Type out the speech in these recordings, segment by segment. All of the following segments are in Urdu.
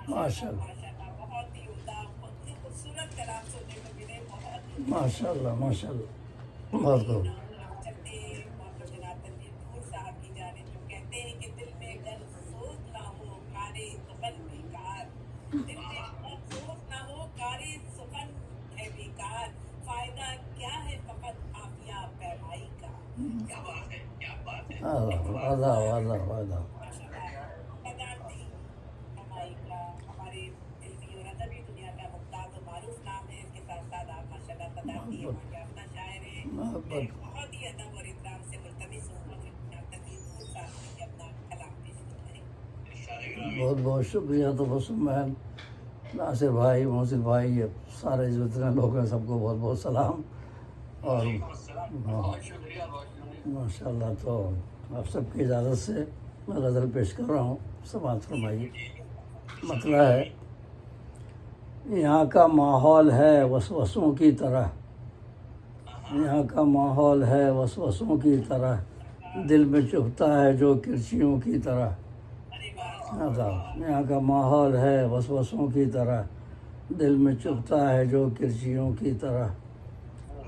ماشاء اللہ ماشاءاللہ بہت ہی عمدہ، بہت ہی خوبصورت کلام سننے کو ملے، بہت ہی ماشاء اللہ ماشاء اللہ بہت خوب ہم چلتے ہیں محترم جناب تنویر نور صاحب کی جانب، جو کہتے ہیں کہ دل میں گر سوز نہ ہو کارے سخن بیکار، دل میں گر سوز نہ ہو کارے سخن ہے بیکار، فائدہ کیا ہے فقط عافیہ پیمائی کا. کیا بات ہے، کیا بات ہے. آدھا آدھا آدھا بدانتی کمائی کا ہمارے علمی اور ادبی دنیا کا ممتاز و معروف نام ہے. اس کے ساتھ ساتھ آپ ماشاء اللہ بدانتی ایوارڈ یافتہ شاعر ہیں. میں محبت بہت ہی ادب اور احترام سے ملتمس ہوں کہ جناب تنویر نور صاحب سے کہ اپنا کلام پیش فرمائیں. بہت بہت شکریہ تبسم بہن، ناصر بھائی، محسن بھائی، سارے جو اتنے لوگ ہیں سب کو بہت بہت سلام. اور ماشاء اللہ، تو آپ سب کی اجازت سے میں غزل پیش کر رہا ہوں، سماعت فرمائیے. مسئلہ ہے، یہاں کا ماحول ہے وسوسوں کی طرح، یہاں کا ماحول ہے وسوسوں کی طرح، دل میں چبھتا ہے جو کرچیوں کی طرح. یہاں کا ماحول ہے وسوسوں کی طرح، دل میں چبھتا ہے جو کرچیوں کی طرح.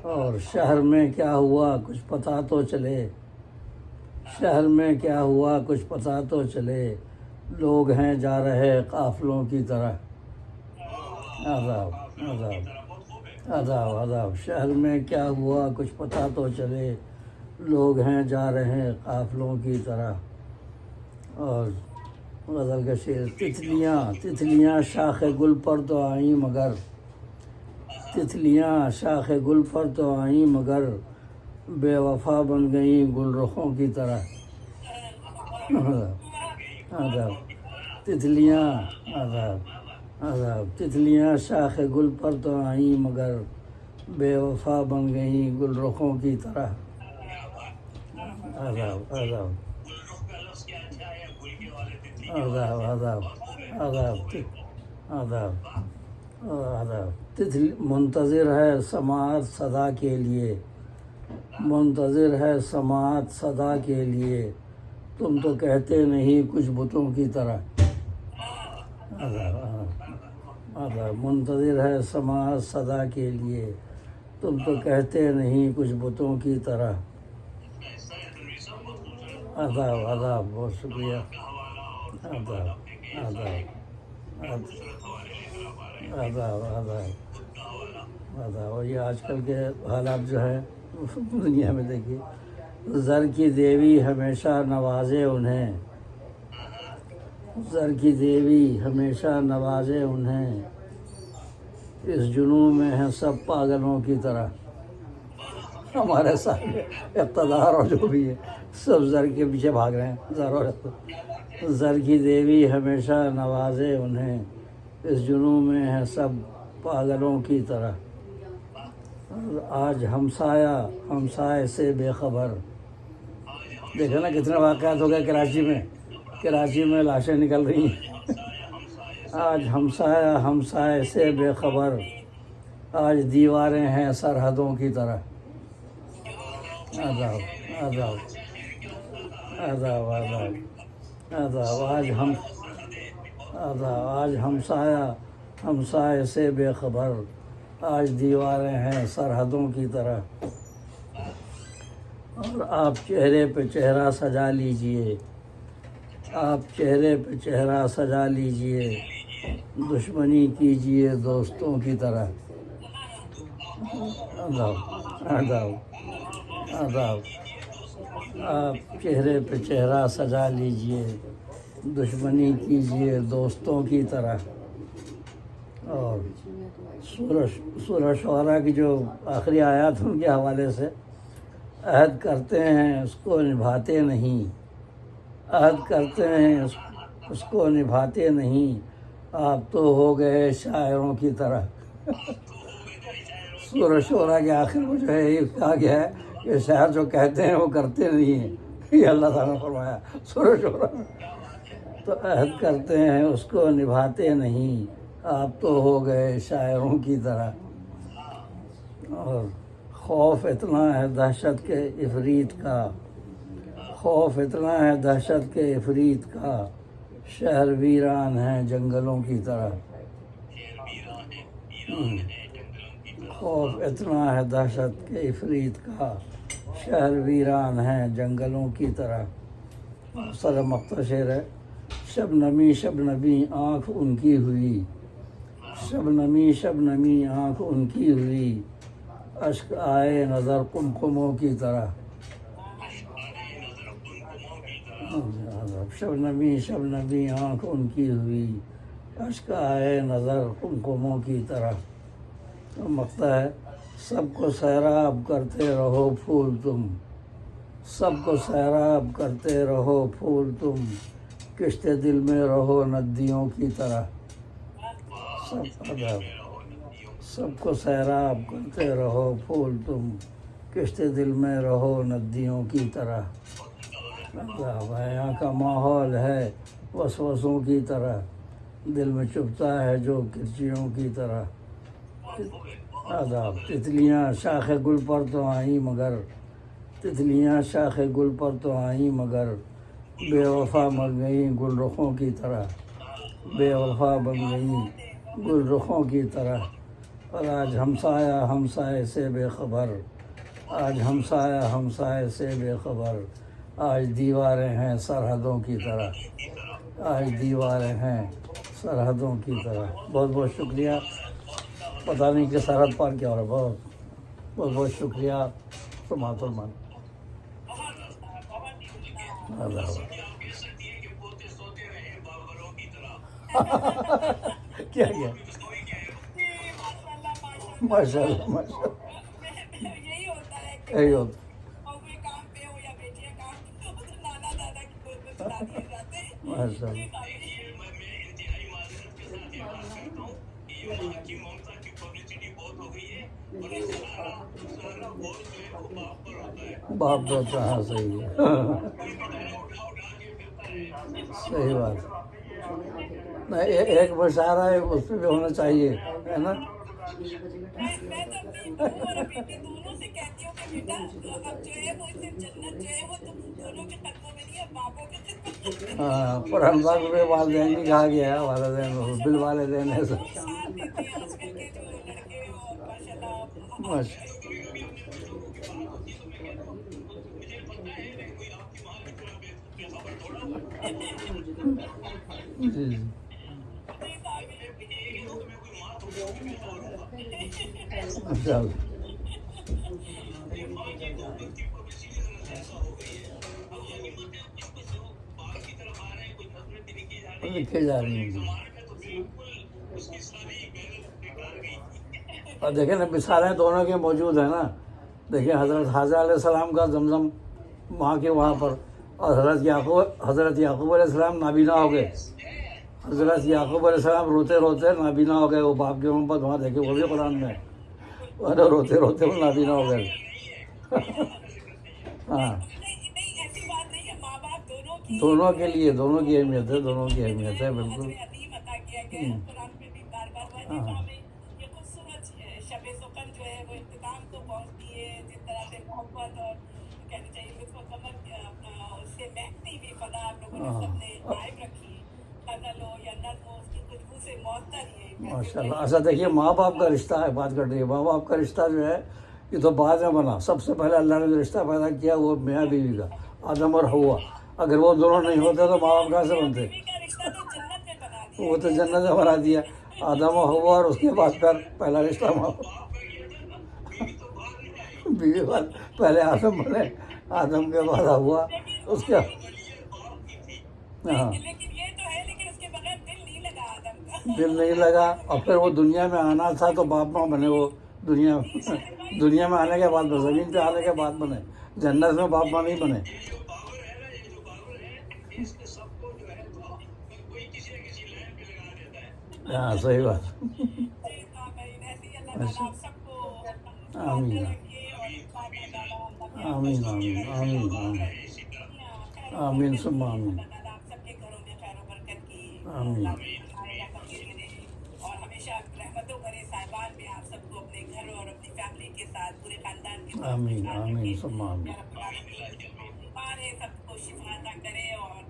اور شہر میں کیا ہوا کچھ پتہ تو چلے، شہر میں کیا ہوا کچھ پتہ تو چلے، لوگ ہیں جا رہے قافلوں کی طرح. آداب آداب آداب آداب. شہر میں کیا ہوا کچھ پتہ تو چلے، لوگ ہیں جا رہے قافلوں کی طرح. اور غزل کا شعر، تتلیاں تتلیاں شاخ گل پر تو آئیں مگر، تتلیاں شاخ گل پر تو آئیں مگر، بے وفا بن گئیں گل رخوں کی طرح. آداب تتلیاں آداب آداب. تتلیاں شاخ گل پر تو آئیں مگر، بے وفا بن گئیں گل رخوں کی طرح. آداب آداب آداب آداب آداب آداب آداب. منتظر ہے سماعت صدا کے لیے، منتظر ہے سماعت صدا کے لیے، تم تو کہتے نہیں کچھ بتوں کی طرح. آداب آداب. منتظر ہے سماعت صدا کے لیے، تم تو کہتے نہیں کچھ بتوں کی طرح. آداب آداب. بہت شکریہ. آداب آداب آداب آداب آداب. اور یہ آج کل کے حالات جو ہیں دنیا میں دیکھیے، زر کی دیوی ہمیشہ نوازے انہیں، زر کی دیوی ہمیشہ نوازے انہیں، اس جنون میں ہیں سب پاگلوں کی طرح. ہمارے سامنے اقتدار اور جو بھی ہے سب زر کے پیچھے بھاگ رہے ہیں. زر کی دیوی ہمیشہ نوازے انہیں، اس جنون میں ہیں سب پاگلوں کی طرح. آج ہمسائے سے بے خبر، دیکھیں نا کتنے واقعات ہو گئے کراچی میں لاشیں نکل رہی ہیں. آج ہمسائے سے بے خبر، آج دیواریں ہیں سرحدوں کی طرح. آداب آداب آداب آداب آداب. آج ہمسائے سے بے خبر، آج دیواریں ہیں سرحدوں کی طرح. اور آپ چہرے پہ چہرہ سجا لیجئے، آپ چہرے پہ چہرہ سجا لیجئے، دشمنی کیجئے دوستوں کی طرح. آداب آداب آداب. آپ چہرے پہ چہرہ سجا لیجئے، دشمنی کیجئے دوستوں کی طرح. اور سورہ شعراء کی جو آخری آیات ان کے حوالے سے، عہد کرتے ہیں اس کو نبھاتے نہیں، عہد کرتے ہیں اس کو نبھاتے نہیں، آپ تو ہو گئے شاعروں کی طرح. سورہ شعراء کے آخر میں جو ہے یہ کہا گیا ہے کہ شاعر جو کہتے ہیں وہ کرتے نہیں ہیں، یہ اللہ تعالیٰ نے فرمایا سورہ شعراء میں. تو عہد کرتے ہیں اس کو نبھاتے نہیں، آپ تو ہو گئے شاعروں کی طرح. اور خوف اتنا ہے دہشت کے عفریت کا، خوف اتنا ہے دہشت کے عفریت کا، شہر ویران ہیں جنگلوں کی طرح، خوف اتنا ہے دہشت کے عفریت کا، شہر ویران ہیں جنگلوں کی طرح۔ سر مختصر ہے، شبنمی شبنمی آنکھ ان کی ہوئی، شبنمی شبنمی آنکھ ان کی ہوئی، اشک آئے نظر قمقموں کی طرح، شبنمی شبنمی آنکھ ان کی ہوئی، اشک آئے نظر قمقموں کی طرح۔ مقطع ہے، سب کو سیراب کرتے رہو پھول تم، سب کو سیراب کرتے رہو پھول تم، کشت دل میں رہو ندیوں کی طرح۔ سب کو سیراب کرتے رہو پھول تم، کشت دل میں رہو ندیوں کی طرح۔ یہاں کا ماحول ہے وسوسوں کی طرح، دل میں چبھتا ہے جو کرچیوں کی طرح۔ آداب، تتلیاں شاخ گل پر تو آئیں مگر، تتلیاں شاخ گل پر تو آئیں مگر، بے وفا بن گئیں گل رخوں کی طرح، بے وفا بن گئیں گل رخوں کی طرح۔ اور آج ہمسایہ ہمسائے سے بے خبر، آج ہمسایہ ہمسائے سے بے خبر، آج دیواریں ہیں سرحدوں کی طرح، آج دیواریں ہیں سرحدوں کی طرح۔ بہت بہت شکریہ، پتہ نہیں کہ سرحد پار کیا ہو رہا ہے۔ بہت بہت شکریہ، سماعت المان۔ کیا کیا؟ ماشاء اللہ ماشاء اللہ، یہی ہوتا ہے کہ یہی ہوتا اور کوئی کام پہ ہو یا بیٹیاں کام پہ ہو تو نانا دادا کی گود میں بتا دیے جاتے ہیں۔ ماشاء یہ اللہ۔ کافی میں انتہائی معذرت کے ساتھ یہ بات کرتا ہوں کہ وہاں کی ممتا کی پبلسٹی بہت ہو گئی ہے اور سارا بوجھ جو ہے وہ باپ پر ہوتا ہے۔ باپ تو کہاں صحیح ہے، کوئی بھی طرح اٹھا کے کرتا ہے۔ صحیح بات۔ نہیں، ایک مشاعرہ ہے اس پہ بھی ہونا چاہیے، ہے نا؟ میں تو اپنی بہو اور بیٹی دونوں سے کہتی ہوں کہ بیٹا اب جو ہے وہ صرف جنت جو ہے وہ تم دونوں کے قدموں میں نہیں ہے، باپوں کے قدموں میں۔ ہاں، قرآن پاک میں والدین بھی کہا گیا ہے، والدین بالوالدین ہے سب۔ بہت ساتھ دیتے ہیں آج کل کے جو لڑکے اور ماشاء اللہ ماشاء کبھی کبھی اپنے بچوں کی بات ہوتی ہے تو میں کہتا ہوں مجھے پتہ ہے لیکن کوئی آپ کی ماں کی طرح بے خبر تھوڑا ہوا۔ جی جی، جی صاحب یہ کہہ دو کہ میں کوئی ماں تھوڑی ہوں کہ بے خبر ہوں گا۔ ماشاء اللہ۔ یہ ماں کی محبت کی پبلسٹی ذرا زیادہ ہو گئی ہے۔ اب غنیمت ہے اس کو جو باپ کی طرف آ رہے ہیں، کوئی نظمیں بھی لکھی جا رہی ہیں، لکھے جا رہی اور ہیں ایک جی۔ زمانے میں تو بالکل اس کی ساری محنت بیکار گئی تھی۔ اور دیکھیں نا، مثالیں دونوں کی موجود ہیں نا۔ دیکھیں حضرت حاضر علیہ السلام کا زمزم وہاں کے وہاں پر، اور حضرت یعقوب علیہ السلام نابینا ہو گئے، حضرت یعقوب علیہ السلام روتے روتے نابینا ہو گئے، وہ باپ کے محبت وہاں دیکھیں، وہ بھی قرآن میں ہے، روتے روتے وہ نابینا ہو گئے۔ ہاں، نہیں ایسی بات نہیں ہے، ماں باپ دونوں کی دونوں کے لیے، دونوں کی اہمیت ہے، دونوں کی اہمیت ہے، بالکل۔ حضر عظیم عطا کیا گیا ہے قرآن میں بھی بار بار وظیفہ میں یہ خوبصورت شب سخن جو ہے وہ اختتام کو پہنچتی ہے، جس طرح سے محبت اور کہنا چاہیے لطف و کمر اس سے مہکتی ہوئی فضا آپ لوگوں نے سب نے قائم رکھی، غزل ہو یا نظم ہو، اس کی خوشبو سے معطر یہ ماشاء اللہ۔ ایسا دیکھیے، ماں باپ کا رشتہ ہے، بات کر رہی ہے، ماں باپ کا رشتہ جو ہے یہ تو بعد میں بنا، سب سے پہلے اللہ نے جو رشتہ پیدا کیا وہ میاں بیوی کا، آدم اور حوا۔ اگر وہ دونوں نہیں ہوتے تو ماں باپ کہاں سے بنتے؟ بیوی کا رشتہ تو جنت میں بنا دیا وہ تو جنت میں بنا دیا، آدم و حوا، اور اس کے بعد پھر پہلا رشتہ ماں باپ۔ بیوی بعد پہلے آدم بنے، آدم کے بعد حوا، اس کے ہاں لیکن یہ تو ہے، لیکن اس کے بغیر دل نہیں لگا آدم کا۔ دل نہیں لگا، اور پھر وہ دنیا میں آنا تھا تو باپ ماں بنے، وہ دنیا میں آنے کے بعد، زمین پہ آنے کے بعد بنے، جنت میں باپ ماں نہیں بنے۔ یہ جو باور ہے نا، یہ جو باور ہے اس میں سب کو جو ہے تو کوئی کسی نہ کسی لائن پہ لگا دیتا ہے۔ ہاں صحیح بات۔ جی صاحب، ایسے ہی اللہ تعالیٰ آپ سب کو آمین رکھے اور اللہ تعالیٰ آمین آمین آمین آمین آمین ثم آمین اللہ تعالیٰ آپ سب کے گھروں میں خیر و برکت کی آمین اور ہمیشہ رحمتوں کرے صاحبان میں آپ سب کو اپنے گھر اور اپنی فیملی کے ساتھ، پورے خاندان کے ساتھ آمین آمین ثم آمین۔ سب کو شفا عطا کرے اور